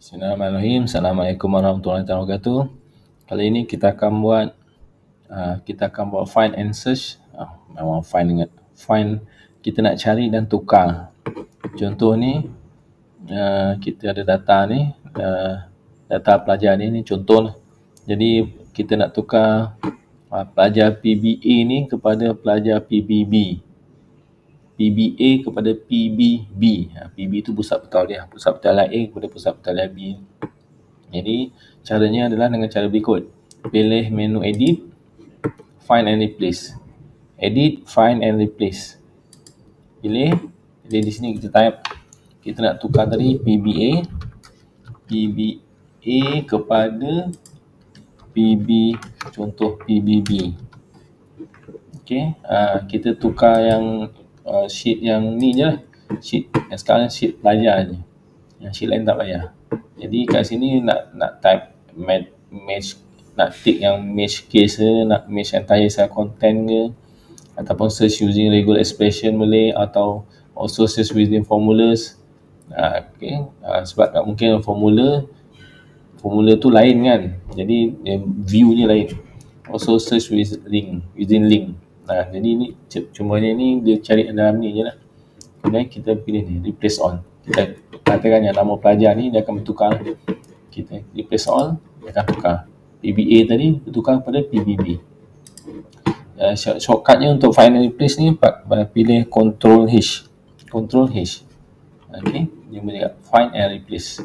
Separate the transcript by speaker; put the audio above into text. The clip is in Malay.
Speaker 1: Bismillahirrahmanirrahim. Assalamualaikum warahmatullahi wabarakatuh. Kali ini kita akan buat find and search. Memang find ingat. Find, kita nak cari dan tukar. Contoh ni, kita ada data ni, data pelajar ni contoh lah. Jadi kita nak tukar pelajar PBA ni kepada pelajar PBB. PBA kepada PBB. PB itu pusat pertalian dia. Pusat pertalian A kepada pusat pertalian B. Jadi caranya adalah dengan cara berikut. Pilih menu edit, find and replace. Edit, find and replace. Pilih di sini kita type, kita nak tukar tadi PBA kepada PB, contoh PBB. Okey, kita tukar yang sheet yang ni je lah. Sheet yang sekarang sheet pelajar je. Yang sheet lain tak payah. Jadi kat sini nak type match, nak tick yang match case ke, nak match entire cell content ke, ataupun search using regular expression boleh, atau also search within formulas. Okay. Sebab tak mungkin formula tu lain kan. Jadi view-nya lain. Also search within link. Jadi ni cumanya ni dia cari dalam ni je lah. Kemudian kita pilih ni, replace all. Kita katakan yang nama pelajar ni dia akan bertukar. Kita replace all, dia akan tukar. PBA tadi bertukar kepada PBB. Shortcutnya untuk find and replace ni pilih Ctrl H. Ctrl H. Okay, dia boleh find and replace.